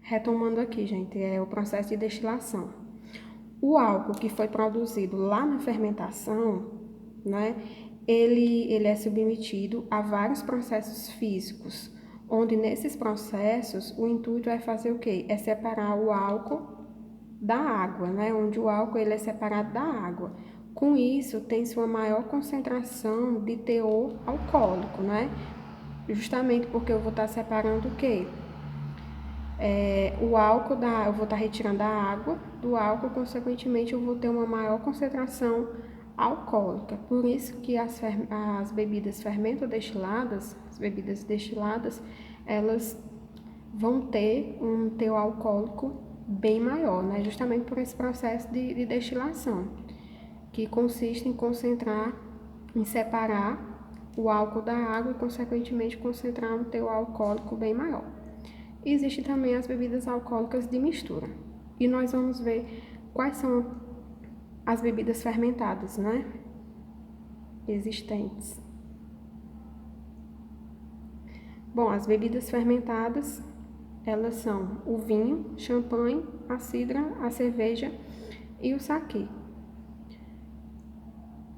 retomando aqui, gente, é o processo de destilação. O álcool que foi produzido lá na fermentação, né, ele é submetido a vários processos físicos, onde nesses processos o intuito é fazer o quê? É separar o álcool da água, né, onde o álcool ele é separado da água. Com isso, tem-se uma maior concentração de teor alcoólico, né? Justamente porque eu vou estar separando o quê? O álcool eu vou estar retirando a água do álcool, consequentemente eu vou ter uma maior concentração alcoólica. Por isso que as bebidas fermento-destiladas, as bebidas destiladas, elas vão ter um teor alcoólico bem maior, né? Justamente por esse processo de destilação, que consiste em concentrar, em separar o álcool da água e, consequentemente, concentrar um teor alcoólico bem maior. Existem também as bebidas alcoólicas de mistura. E nós vamos ver quais são as bebidas fermentadas, né? Existentes. Bom, as bebidas fermentadas, elas são o vinho, champanhe, a cidra, a cerveja e o saquê.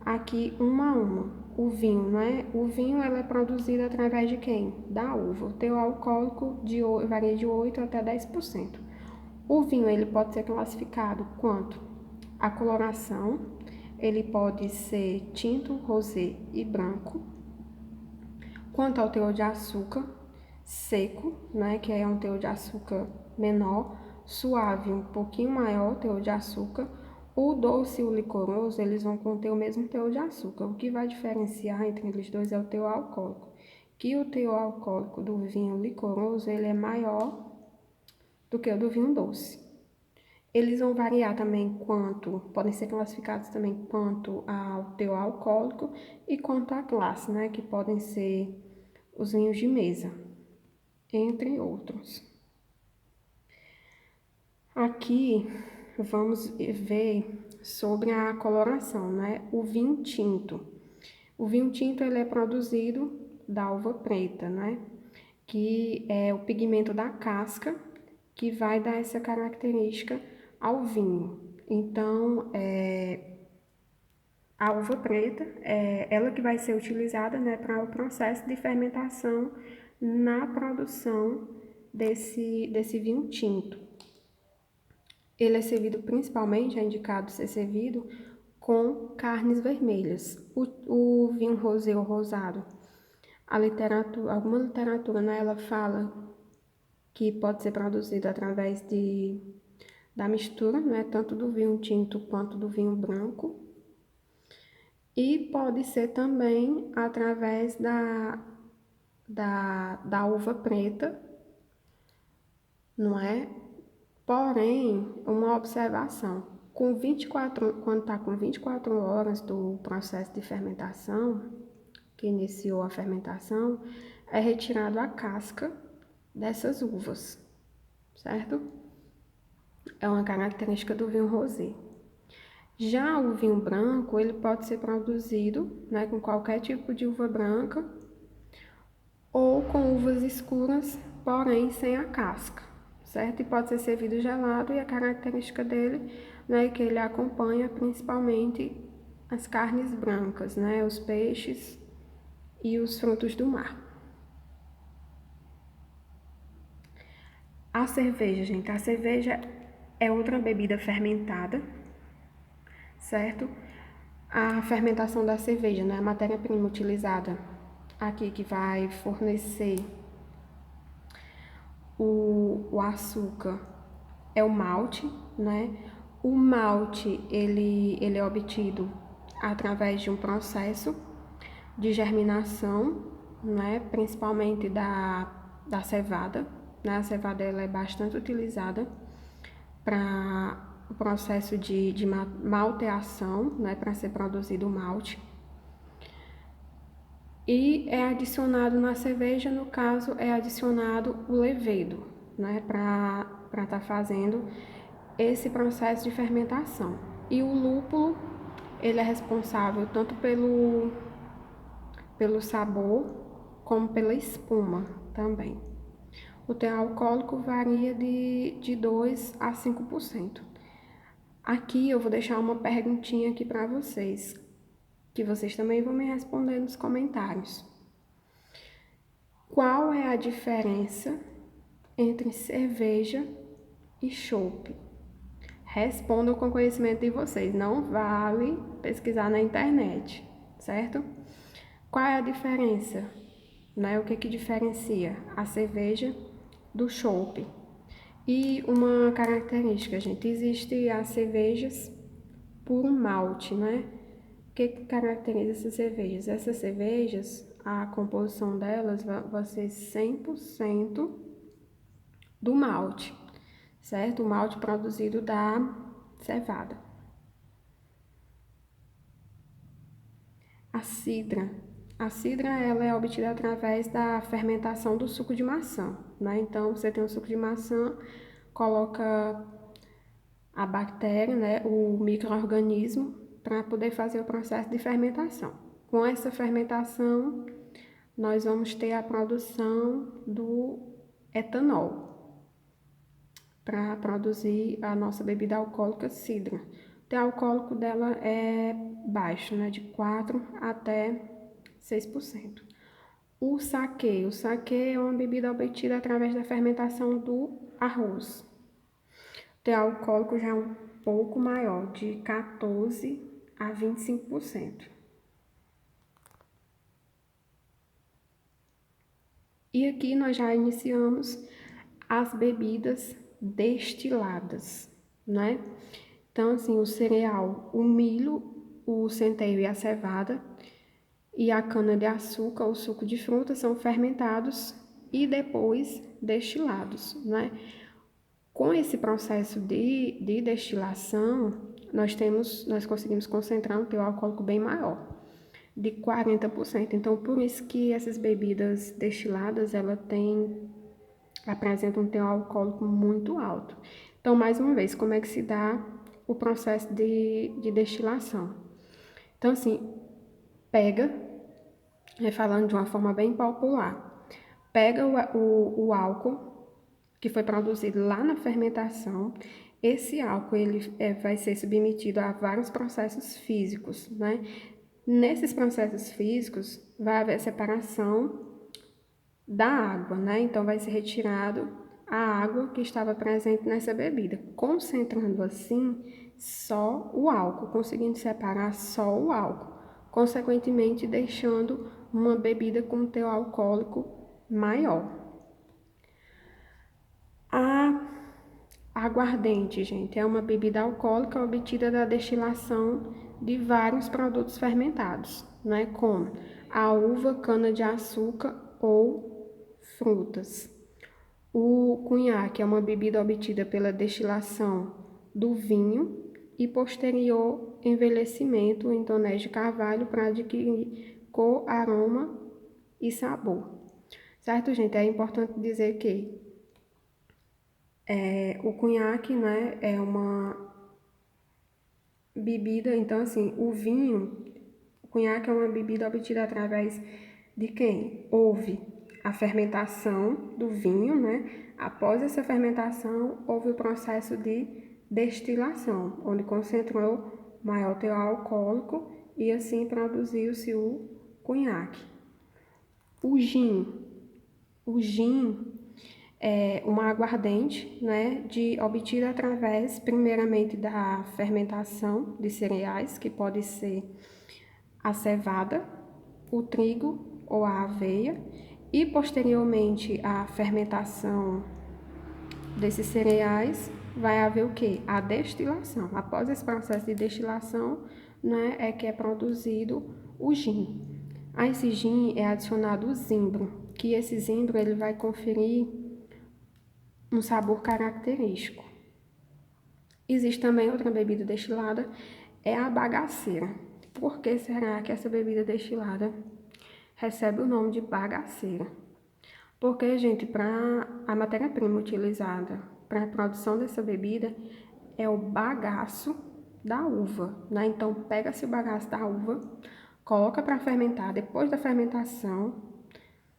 Aqui, uma a uma. O vinho, né? O vinho ela é produzido através de quem? Da uva. O teor alcoólico varia de 8 até 10%. O vinho ele pode ser classificado quanto a coloração, ele pode ser tinto, rosé e branco. Quanto ao teor de açúcar, seco, né, que é um teor de açúcar menor, suave, um pouquinho maior teor de açúcar. O doce e o licoroso, eles vão conter o mesmo teor de açúcar. O que vai diferenciar entre eles dois é o teor alcoólico, que o teor alcoólico do vinho licoroso, ele é maior do que o do vinho doce. Eles vão variar também podem ser classificados também quanto ao teor alcoólico e quanto à classe, né, que podem ser os vinhos de mesa, entre outros. Aqui vamos ver sobre a coloração, né? O vinho tinto. O vinho tinto ele é produzido da uva preta, né? Que é o pigmento da casca que vai dar essa característica ao vinho. Então, a uva preta é ela que vai ser utilizada, né, para o processo de fermentação na produção desse vinho tinto. Ele é servido principalmente, é indicado ser servido com carnes vermelhas. O vinho rosé ou rosado, alguma literatura, né, ela fala que pode ser produzido através da mistura, né, tanto do vinho tinto quanto do vinho branco. E pode ser também através da uva preta, não é? Porém, uma observação, quando está com 24 horas do processo de fermentação, que iniciou a fermentação, é retirado a casca dessas uvas, certo? É uma característica do vinho rosé. Já o vinho branco, ele pode ser produzido, né, com qualquer tipo de uva branca ou com uvas escuras, porém sem a casca, certo? E pode ser servido gelado e a característica dele, né, é que ele acompanha principalmente as carnes brancas, né, os peixes e os frutos do mar. A cerveja, gente, a cerveja é outra bebida fermentada, certo? A fermentação da cerveja, né, a matéria-prima utilizada aqui que vai fornecer o açúcar é o malte, né? O malte, ele é obtido através de um processo de germinação, né? Principalmente da cevada, né? A cevada ela é bastante utilizada para o processo de malteação, né? Para ser produzido o malte. E é adicionado na cerveja, no caso, é adicionado o levedo, né, para estar fazendo esse processo de fermentação. E o lúpulo, ele é responsável tanto pelo sabor, como pela espuma também. o teor alcoólico varia de 2 a 5%. Aqui eu vou deixar uma perguntinha aqui para vocês, que vocês também vão me responder nos comentários. Qual é a diferença entre cerveja e chopp? Respondam com conhecimento de vocês, não vale pesquisar na internet, certo? Qual é a diferença? O que diferencia a cerveja do chopp? E uma característica, gente, existe as cervejas por malte, O que caracteriza essas cervejas? Essas cervejas, a composição delas vai ser 100% do malte, certo? O malte produzido da cevada. A cidra. A cidra, ela é obtida através da fermentação do suco de maçã, Então, você tem o suco de maçã, coloca a bactéria, o micro-organismo, para poder fazer o processo de fermentação. Com essa fermentação, nós vamos ter a produção do etanol, para produzir a nossa bebida alcoólica cidra. O teor alcoólico dela é baixo, de 4 até 6%. O saquê é uma bebida obtida através da fermentação do arroz. O teor alcoólico já é um pouco maior, de 14 a 25%. E aqui nós já iniciamos as bebidas destiladas, Então, assim, o cereal, o milho, o centeio e a cevada e a cana-de-açúcar, o suco de fruta, são fermentados e depois destilados, Com esse processo de destilação, nós conseguimos concentrar um teor alcoólico bem maior, de 40%. Então, por isso que essas bebidas destiladas, apresentam um teor alcoólico muito alto. Então, mais uma vez, como é que se dá o processo de destilação? Então, assim, falando de uma forma bem popular, pega o álcool que foi produzido lá na fermentação. Esse álcool ele vai ser submetido a vários processos físicos, Nesses processos físicos vai haver separação da água, Então vai ser retirado a água que estava presente nessa bebida, concentrando assim só o álcool, conseguindo separar só o álcool, consequentemente deixando uma bebida com teor alcoólico maior. A aguardente, gente, é uma bebida alcoólica obtida da destilação de vários produtos fermentados, como a uva, cana-de-açúcar ou frutas. O cunhaque é uma bebida obtida pela destilação do vinho e posterior envelhecimento em tonéis de carvalho para adquirir cor, aroma e sabor. Certo, gente? É importante dizer que o cunhaque, é uma bebida, então assim, o cunhaque é uma bebida obtida através de quem? Houve a fermentação do vinho, Após essa fermentação, houve o processo de destilação, onde concentrou maior teor alcoólico e assim produziu-se o cunhaque. O gin é uma aguardente, obtida através, primeiramente, da fermentação de cereais, que pode ser a cevada, o trigo ou a aveia, e posteriormente à fermentação desses cereais, vai haver o quê? A destilação. Após esse processo de destilação, é que é produzido o gin. A esse gin é adicionado o zimbro, que esse zimbro ele vai conferir um sabor característico. Existe também outra bebida destilada, é a bagaceira. Por que será que essa bebida destilada recebe o nome de bagaceira? Porque, gente, para a matéria-prima utilizada para a produção dessa bebida é o bagaço da uva, Então, pega-se o bagaço da uva, coloca para fermentar. Depois da fermentação,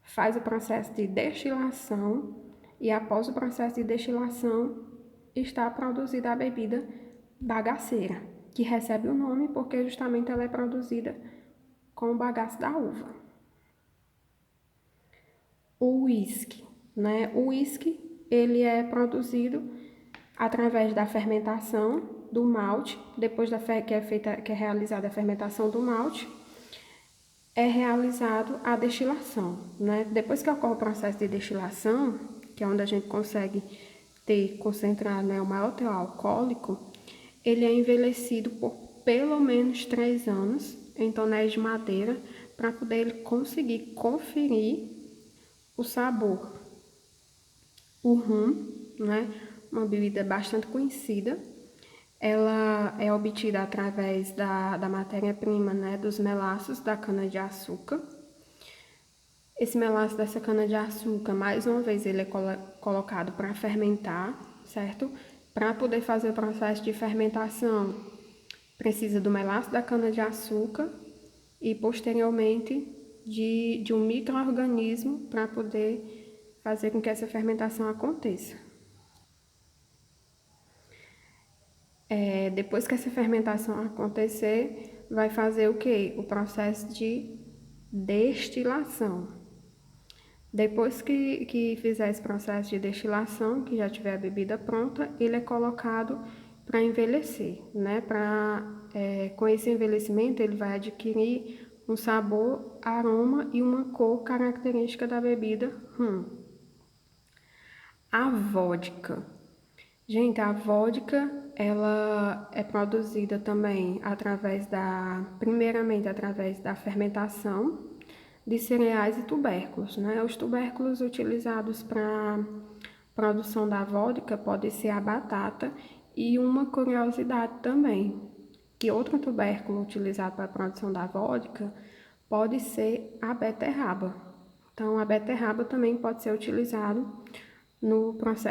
faz o processo de destilação e após o processo de destilação está produzida a bebida bagaceira, que recebe o nome porque justamente ela é produzida com o bagaço da uva. O uísque, né? O uísque, ele é produzido através da fermentação do malte, depois que é realizada a fermentação do malte, é realizado a destilação, né? Depois que ocorre o processo de destilação, que é onde a gente consegue concentrar, né, o maior teor alcoólico, ele é envelhecido por pelo menos 3 anos em tonéis de madeira para poder ele conseguir conferir o sabor. O rum, né, uma bebida bastante conhecida, ela é obtida através da matéria-prima, né, dos melaços da cana-de-açúcar. Esse melaço dessa cana-de-açúcar, mais uma vez, ele é colocado para fermentar, certo? Para poder fazer o processo de fermentação, precisa do melaço da cana-de-açúcar e, posteriormente, de um micro-organismo para poder fazer com que essa fermentação aconteça. Depois que essa fermentação acontecer, vai fazer o quê? O processo de destilação. Depois que fizer esse processo de destilação, que já tiver a bebida pronta, ele é colocado para envelhecer, né? Com esse envelhecimento, ele vai adquirir um sabor, aroma e uma cor característica da bebida rum. A vodka. Gente, a vodka, ela é produzida também primeiramente através da fermentação de cereais e tubérculos, né? Os tubérculos utilizados para produção da vodka pode ser a batata e uma curiosidade também, que outro tubérculo utilizado para a produção da vodka pode ser a beterraba. Então, a beterraba também pode ser utilizado no processo